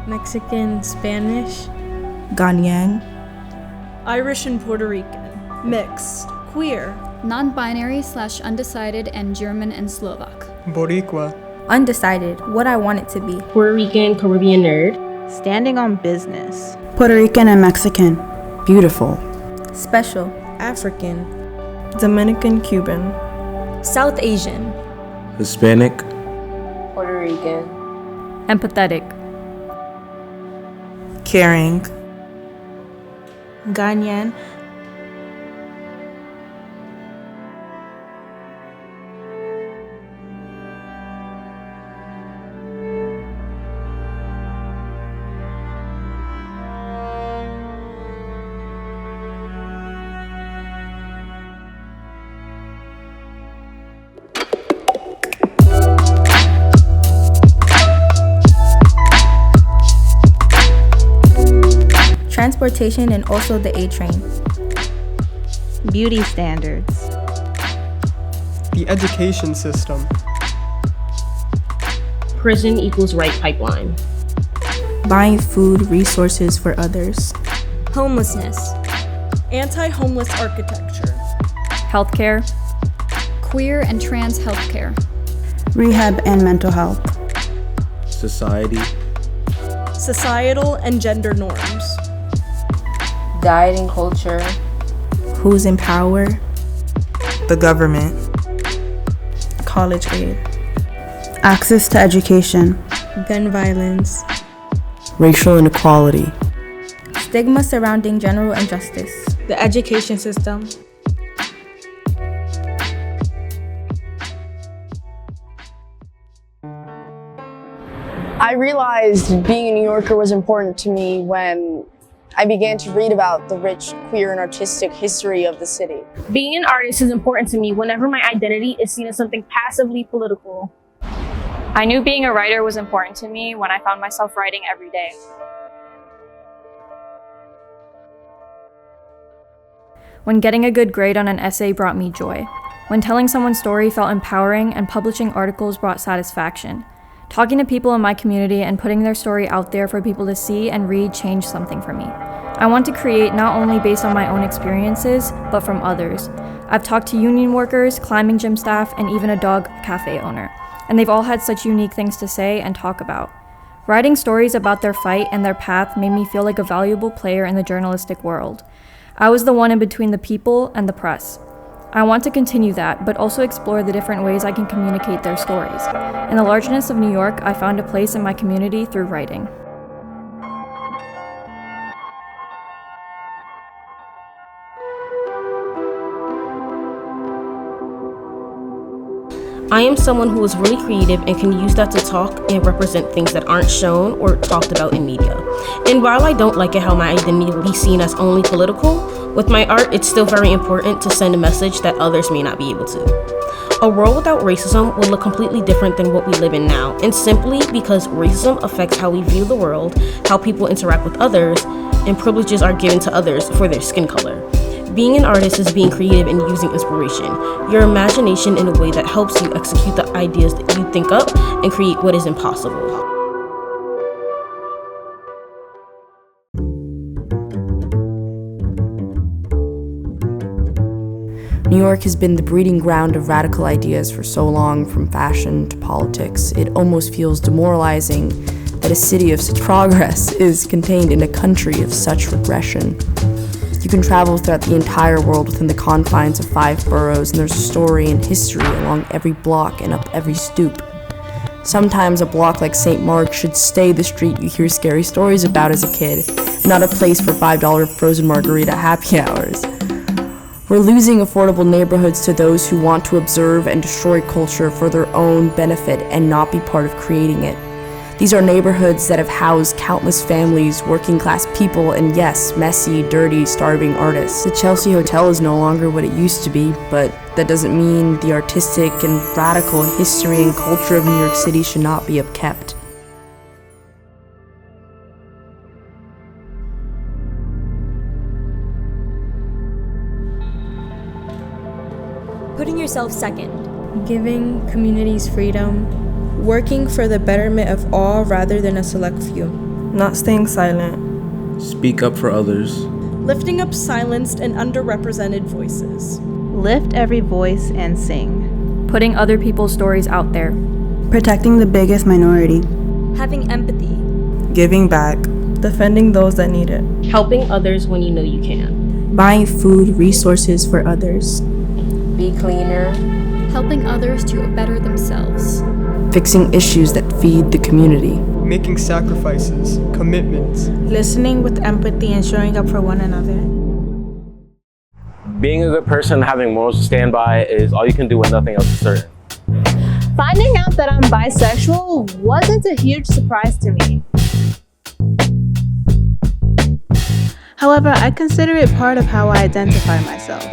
Mexican, Spanish, Ghanaian, Irish and Puerto Rican, mixed, queer, non-binary/undecided, and German and Slovak. Boricua, undecided, what I want it to be. Puerto Rican, Caribbean nerd, standing on business. Puerto Rican and Mexican, beautiful. Special, African, Dominican, Cuban, South Asian, Hispanic, Puerto Rican, Empathetic, caring, Ghanaian, transportation, and also the A train. Beauty standards. the education system, prison equals right pipeline, Buying food, resources for others. homelessness, anti-homeless architecture, healthcare, queer and trans healthcare, Rehab and mental health. society, societal and gender norms, dieting culture, Who's in power? the government, college aid, Access to education. gun violence, racial inequality, Stigma surrounding general injustice. the education system, I realized being a New Yorker was important to me when I began to read about the rich, queer, and artistic history of the city. being an artist is important to me whenever my identity is seen as something passively political. I knew being a writer was important to me when I found myself writing every day. When getting a good grade on an essay brought me joy. When telling someone's story felt empowering and publishing articles brought satisfaction. Talking to people in my community and putting their story out there for people to see and read changed something for me. I want to create not only based on my own experiences, but from others. I've talked to union workers, climbing gym staff, and even a dog cafe owner. And they've all had such unique things to say and talk about. Writing stories about their fight and their path made me feel like a valuable player in the journalistic world. I was the one in between the people and the press. I want to continue that, but also explore the different ways I can communicate their stories. In the largeness of New York, I found a place in my community through writing. I am someone who is really creative and can use that to talk and represent things that aren't shown or talked about in media. And while I don't like it how my identity will be seen as only political, with my art it's still very important to send a message that others may not be able to. A world without racism will look completely different than what we live in now, and simply because racism affects how we view the world, how people interact with others, and privileges are given to others for their skin color. Being an artist is being creative and using inspiration, your imagination in a way that helps you execute the ideas that you think up and create what is impossible. New York has been the breeding ground of radical ideas for so long, from fashion to politics. It almost feels demoralizing that a city of such progress is contained in a country of such regression. You can travel throughout the entire world within the confines of 5 boroughs, and there's a story and history along every block and up every stoop. Sometimes a block like St. Mark's should stay the street you hear scary stories about as a kid, and not a place for $5 frozen margarita happy hours. We're losing affordable neighborhoods to those who want to observe and destroy culture for their own benefit and not be part of creating it. These are neighborhoods that have housed countless families, working class people, and yes, messy, dirty, starving artists. The Chelsea Hotel is no longer what it used to be, but that doesn't mean the artistic and radical history and culture of New York City should not be upkept. putting yourself second, giving communities freedom, working for the betterment of all rather than a select few. Not staying silent. Speak up for others. Lifting up silenced and underrepresented voices. Lift every voice and sing. Putting other people's stories out there. Protecting the biggest minority. Having empathy. Giving back. Defending those that need it. Helping others when you know you can. Buying food resources for others. Be cleaner. Helping others to better themselves. Fixing issues that feed the community. Making sacrifices, commitments. Listening with empathy and showing up for one another. Being a good person and having morals to stand by is all you can do when nothing else is certain. Finding out that I'm bisexual wasn't a huge surprise to me. However, I consider it part of how I identify myself.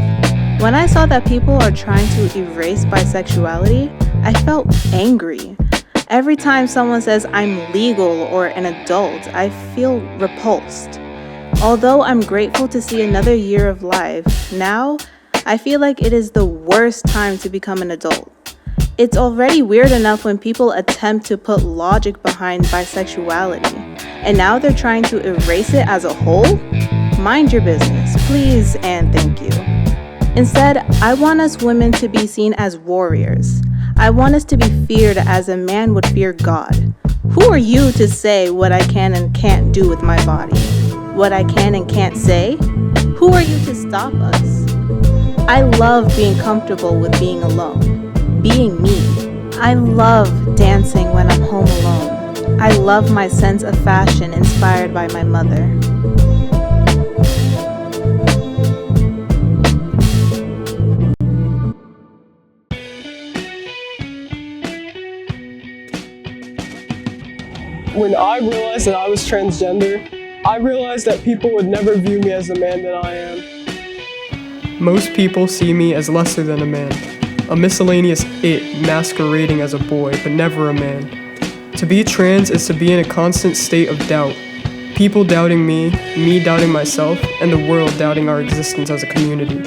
When I saw that people are trying to erase bisexuality, I felt angry. Every time someone says I'm legal or an adult, I feel repulsed. Although I'm grateful to see another year of life, now I feel like it is the worst time to become an adult. It's already weird enough when people attempt to put logic behind bisexuality, and now they're trying to erase it as a whole? Mind your business, please and thank you. Instead, I want us women to be seen as warriors. I want us to be feared as a man would fear God. Who are you to say what I can and can't do with my body? What I can and can't say? Who are you to stop us? I love being comfortable with being alone, being me. I love dancing when I'm home alone. I love my sense of fashion inspired by my mother. When I realized that I was transgender, I realized that people would never view me as the man that I am. Most people see me as lesser than a man, a miscellaneous it masquerading as a boy, but never a man. To be trans is to be in a constant state of doubt. People doubting me doubting myself, and the world doubting our existence as a community.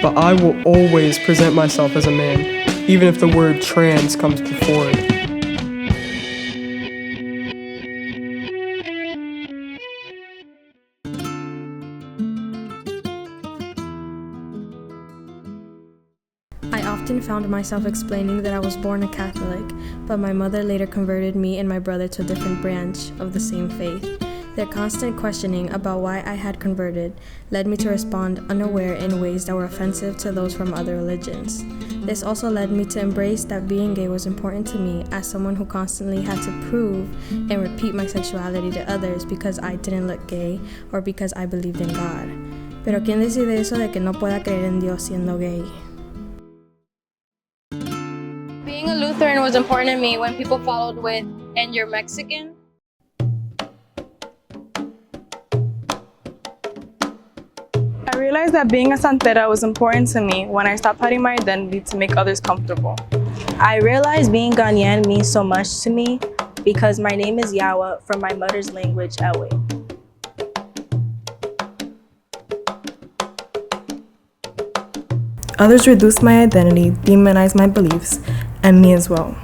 But I will always present myself as a man, even if the word trans comes before it. I often found myself explaining that I was born a Catholic, but my mother later converted me and my brother to a different branch of the same faith. Their constant questioning about why I had converted led me to respond unaware in ways that were offensive to those from other religions. This also led me to embrace that being gay was important to me as someone who constantly had to prove and repeat my sexuality to others because I didn't look gay or because I believed in God. Pero ¿quién decide eso de que no pueda creer en Dios siendo gay? Being a Lutheran was important to me when people followed with, "And you're Mexican?" I realized that being a santera was important to me when I stopped hiding my identity to make others comfortable. I realized being Ghanaian means so much to me because my name is Yawa from my mother's language, Ewe. Others reduce my identity, demonize my beliefs, and me as well.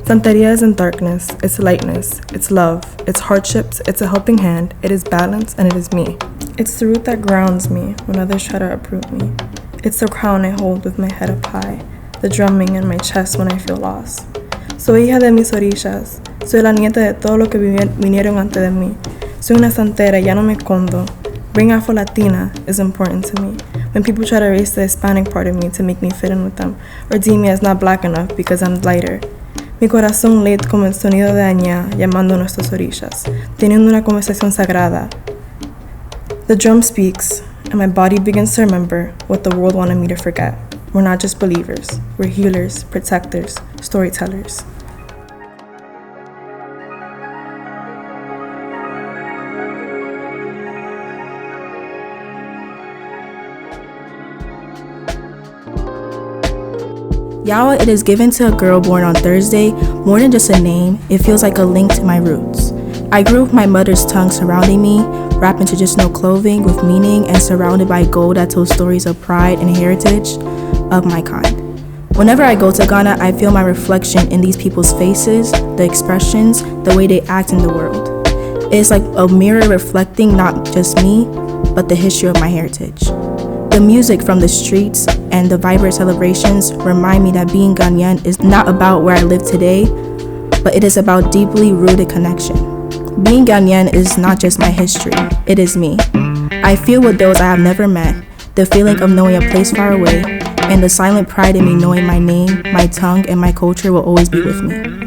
Santeria isn't darkness, it's lightness, it's love, it's hardships, it's a helping hand, it is balance, and it is me. It's the root that grounds me when others try to uproot me. It's the crown I hold with my head up high, the drumming in my chest when I feel lost. Soy hija de mis orillas, soy la nieta de todo lo que vinieron antes de mí. Soy una santera, ya no me escondo. Being Afro-Latina is important to me. When people try to erase the Hispanic part of me to make me fit in with them, or deem me as not black enough because I'm lighter. Mi corazón late como el sonido de Añá llamando a nuestras orillas, teniendo una conversación sagrada. The drum speaks, and my body begins to remember what the world wanted me to forget. We're not just believers, we're healers, protectors, storytellers. Yawa, it is given to a girl born on Thursday. More than just a name, it feels like a link to my roots. I grew with my mother's tongue surrounding me, wrapped into just no clothing with meaning and surrounded by gold that tells stories of pride and heritage of my kind. Whenever I go to Ghana, I feel my reflection in these people's faces, the expressions, the way they act in the world. It is like a mirror reflecting not just me, but the history of my heritage. The music from the streets and the vibrant celebrations remind me that being Ghanaian is not about where I live today, but it is about deeply rooted connection. Being Ghanaian is not just my history, it is me. I feel with those I have never met, the feeling of knowing a place far away, and the silent pride in me knowing my name, my tongue, and my culture will always be with me.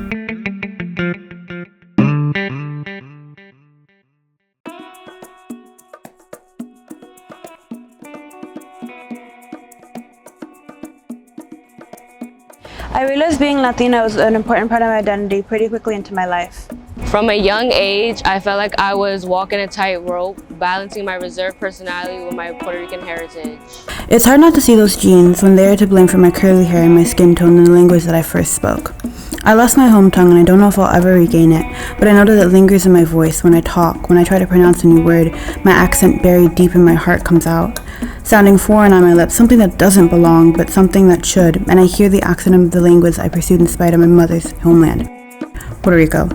I realized being Latina was an important part of my identity pretty quickly into my life. From a young age, I felt like I was walking a tightrope, balancing my reserved personality with my Puerto Rican heritage. It's hard not to see those genes when they are to blame for my curly hair and my skin tone and the language that I first spoke. I lost my home tongue and I don't know if I'll ever regain it, but I know that it lingers in my voice when I talk, when I try to pronounce a new word, my accent buried deep in my heart comes out. Sounding foreign on my lips, something that doesn't belong, but something that should, and I hear the accent of the language I pursued in spite of my mother's homeland, Puerto Rico,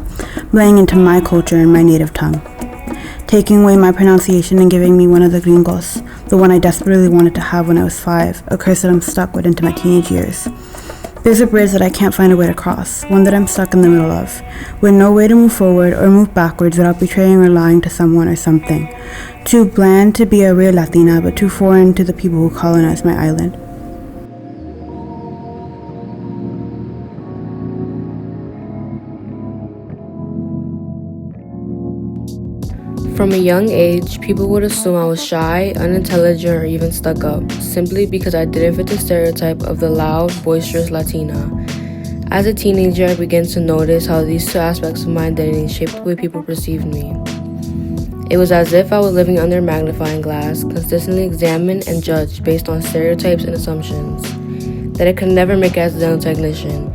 blending into my culture and my native tongue. Taking away my pronunciation and giving me one of the gringos, the one I desperately wanted to have when I was 5, a curse that I'm stuck with into my teenage years. There's a bridge that I can't find a way to cross, one that I'm stuck in the middle of, with no way to move forward or move backwards without betraying or lying to someone or something. Too bland to be a real Latina, but too foreign to the people who colonized my island. From a young age, people would assume I was shy, unintelligent, or even stuck up, simply because I didn't fit the stereotype of the loud, boisterous Latina. As a teenager, I began to notice how these two aspects of my identity shaped the way people perceived me. It was as if I was living under a magnifying glass, consistently examined and judged based on stereotypes and assumptions, that I could never make as a dental technician.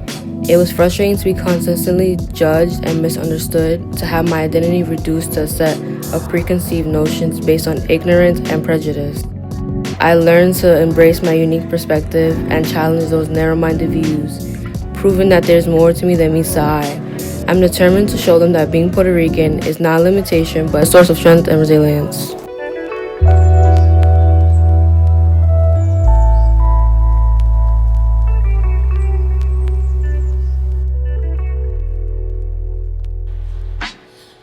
It was frustrating to be consistently judged and misunderstood, to have my identity reduced to a set of preconceived notions based on ignorance and prejudice. I learned to embrace my unique perspective and challenge those narrow-minded views, proving that there's more to me than meets the eye. I'm determined to show them that being Puerto Rican is not a limitation, but a source of strength and resilience.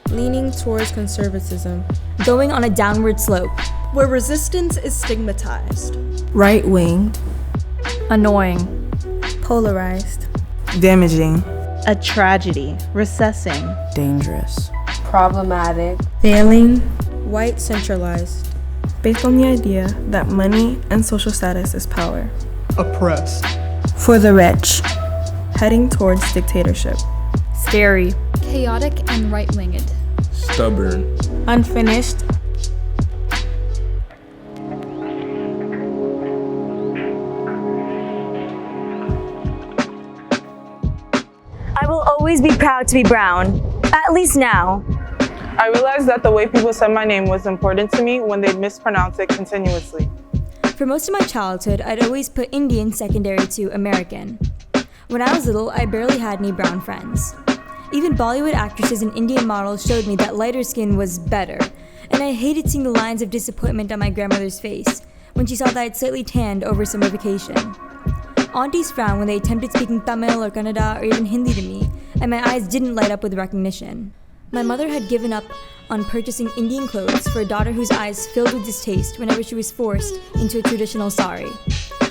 Leaning towards conservatism. Going on a downward slope. Where resistance is stigmatized. Right-winged. Annoying. Polarized. Damaging. A tragedy. Recessing. Dangerous. Problematic. Failing. White centralized. Based on the idea that money and social status is power. Oppressed. For the rich. Heading towards dictatorship. Scary. Chaotic and right-winged. Stubborn. Unfinished. I will always be proud to be brown, at least now. I realized that the way people said my name was important to me when they'd mispronounce it continuously. For most of my childhood, I'd always put Indian secondary to American. When I was little, I barely had any brown friends. Even Bollywood actresses and Indian models showed me that lighter skin was better, and I hated seeing the lines of disappointment on my grandmother's face when she saw that I'd slightly tanned over summer vacation. Aunties frowned when they attempted speaking Tamil or Kannada or even Hindi to me, and my eyes didn't light up with recognition. My mother had given up on purchasing Indian clothes for a daughter whose eyes filled with distaste whenever she was forced into a traditional sari.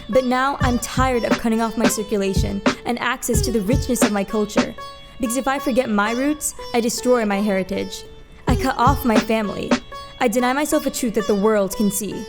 But now I'm tired of cutting off my circulation and access to the richness of my culture. Because if I forget my roots, I destroy my heritage. I cut off my family. I deny myself a truth that the world can see.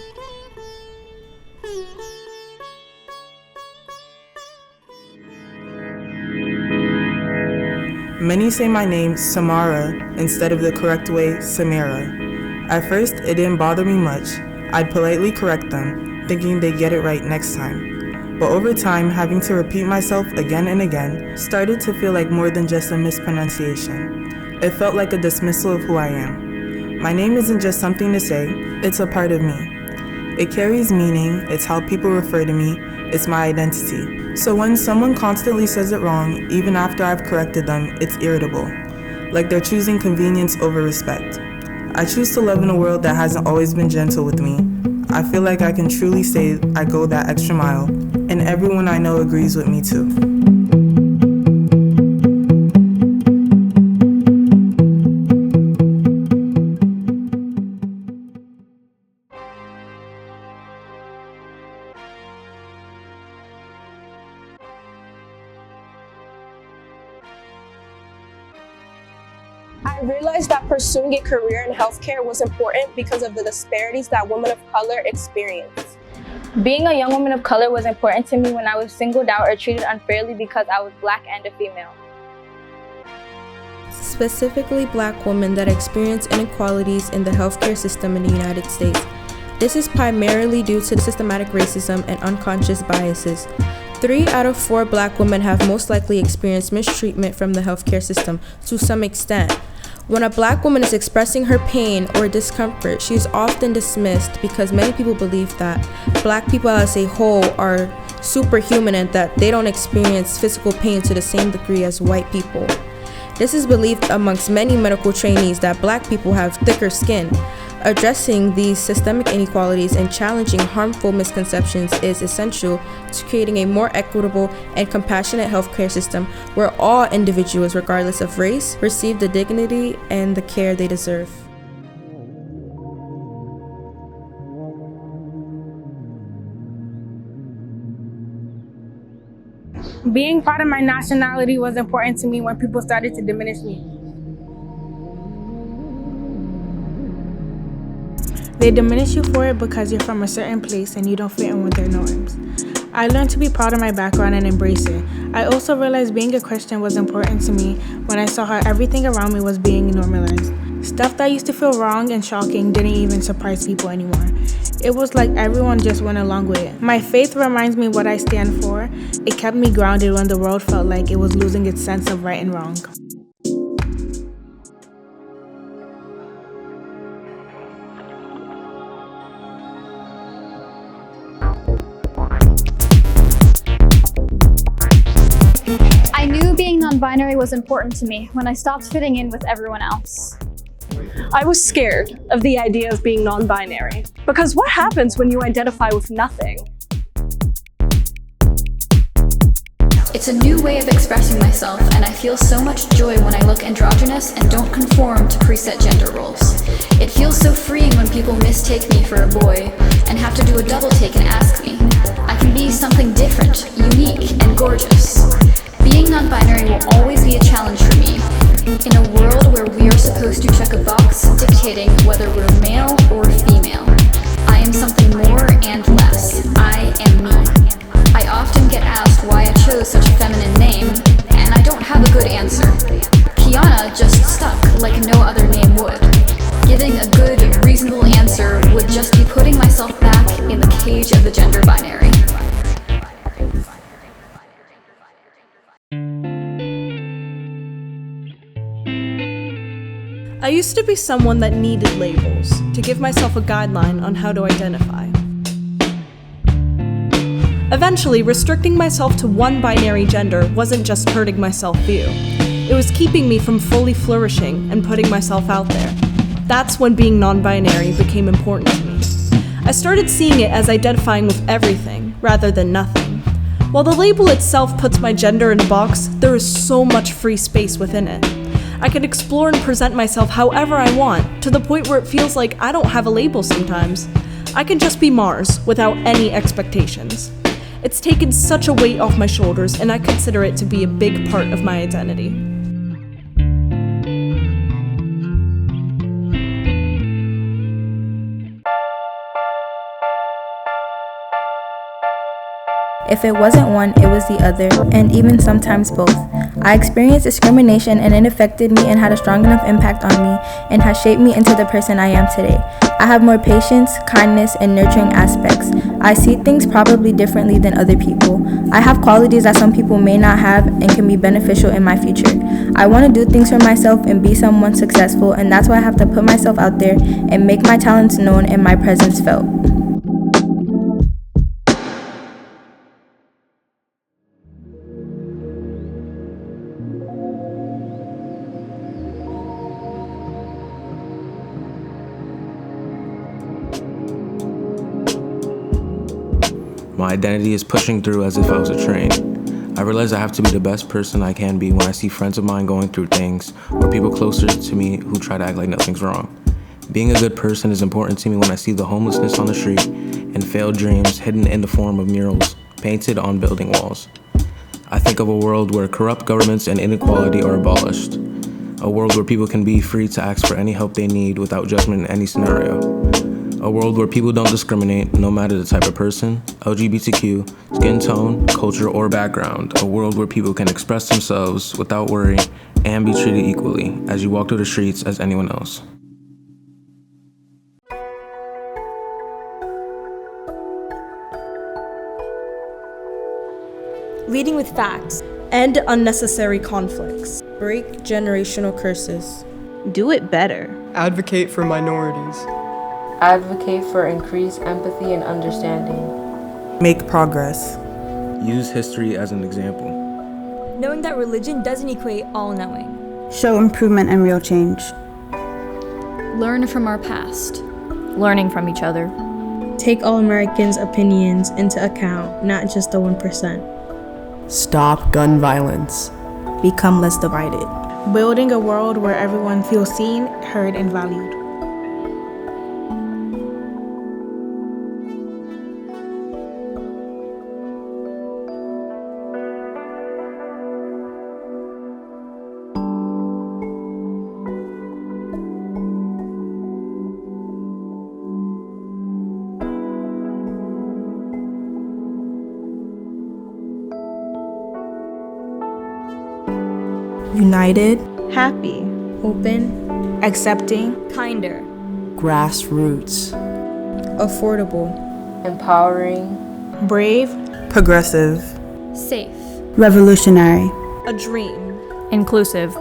Many say my name Samara instead of the correct way, Samara. At first, it didn't bother me much. I'd politely correct them, thinking they'd get it right next time. But over time, having to repeat myself again and again started to feel like more than just a mispronunciation. It felt like a dismissal of who I am. My name isn't just something to say, it's a part of me. It carries meaning, it's how people refer to me, it's my identity. So when someone constantly says it wrong, even after I've corrected them, it's irritable. like they're choosing convenience over respect. I choose to love in a world that hasn't always been gentle with me. I feel like I can truly say I go that extra mile, and everyone I know agrees with me too. I realized that pursuing a career in healthcare was important because of the disparities that women of color experience. Being a young woman of color was important to me when I was singled out or treated unfairly because I was Black and a female. Specifically Black women that experience inequalities in the healthcare system in the United States. This is primarily due to systematic racism and unconscious biases. 3 out of 4 Black women have most likely experienced mistreatment from the healthcare system to some extent. When a Black woman is expressing her pain or discomfort, she is often dismissed because many people believe that Black people as a whole are superhuman and that they don't experience physical pain to the same degree as white people. This is believed amongst many medical trainees that Black people have thicker skin. Addressing these systemic inequalities and challenging harmful misconceptions is essential to creating a more equitable and compassionate healthcare system where all individuals, regardless of race, receive the dignity and the care they deserve. Being part of my nationality was important to me when people started to diminish me. They diminish you for it because you're from a certain place and you don't fit in with their norms. I learned to be proud of my background and embrace it. I also realized being a Christian was important to me when I saw how everything around me was being normalized. Stuff that used to feel wrong and shocking didn't even surprise people anymore. It was like everyone just went along with it. My faith reminds me what I stand for. It kept me grounded when the world felt like it was losing its sense of right and wrong. I knew being non-binary was important to me when I stopped fitting in with everyone else. I was scared of the idea of being non-binary, because what happens when you identify with nothing? It's a new way of expressing myself, and I feel so much joy when I look androgynous and don't conform to preset gender roles. It feels so freeing when people mistake me for a boy and have to do a double take and ask me. I can be something different, unique, and gorgeous. Being non-binary will always be a challenge for me. In a world where we are supposed to check a box dictating whether we're male or female, I am something more and less. I am me. I often get asked why I chose such a feminine name, and I don't have a good answer. Kiana just stuck like no other name would. Giving a good, reasonable answer would just be putting myself back in the cage of the gender binary. I used to be someone that needed labels to give myself a guideline on how to identify. Eventually, restricting myself to one binary gender wasn't just hurting my self-view. It was keeping me from fully flourishing and putting myself out there. That's when being non-binary became important to me. I started seeing it as identifying with everything rather than nothing. While the label itself puts my gender in a box, there is so much free space within it. I can explore and present myself however I want, to the point where it feels like I don't have a label sometimes. I can just be Mars without any expectations. It's taken such a weight off my shoulders, and I consider it to be a big part of my identity. If it wasn't one, it was the other, and even sometimes both. I experienced discrimination and it affected me and had a strong enough impact on me and has shaped me into the person I am today. I have more patience, kindness, and nurturing aspects. I see things probably differently than other people. I have qualities that some people may not have and can be beneficial in my future. I want to do things for myself and be someone successful, and that's why I have to put myself out there and make my talents known and my presence felt. My identity is pushing through as if I was a train. I realize I have to be the best person I can be when I see friends of mine going through things, or people closer to me who try to act like nothing's wrong. Being a good person is important to me when I see the homelessness on the street and failed dreams hidden in the form of murals painted on building walls. I think of a world where corrupt governments and inequality are abolished. A world where people can be free to ask for any help they need without judgment in any scenario. A world where people don't discriminate, no matter the type of person, LGBTQ, skin tone, culture, or background. A world where people can express themselves without worry and be treated equally as you walk through the streets as anyone else. Leading with facts. End unnecessary conflicts. Break generational curses. Do it better. Advocate for minorities. Advocate for increased empathy and understanding. Make progress. Use history as an example. Knowing that religion doesn't equate all-knowing. Show improvement and real change. Learn from our past. Learning from each other. Take all Americans' opinions into account, not just the 1%. Stop gun violence. Become less divided. Building a world where everyone feels seen, heard, and valued. United. Happy. Open. Accepting. Kinder. Grassroots. Affordable. Empowering. Brave. Progressive. Safe. Revolutionary. A dream. Inclusive.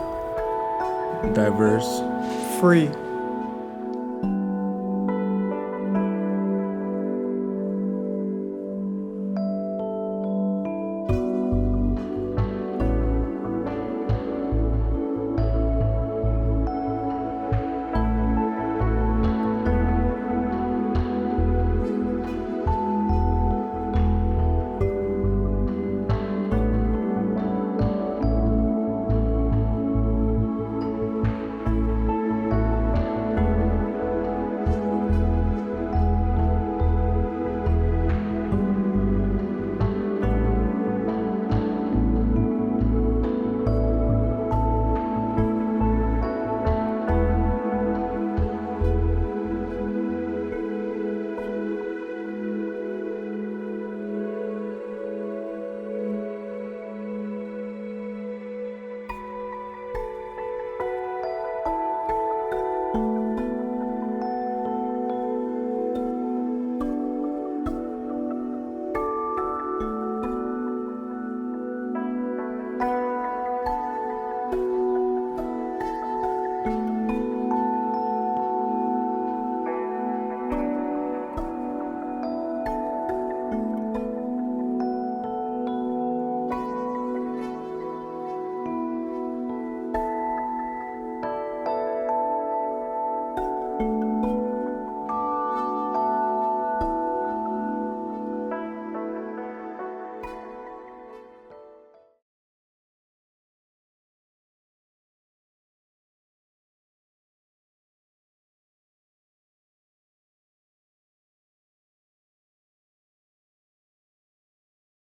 Diverse. Free.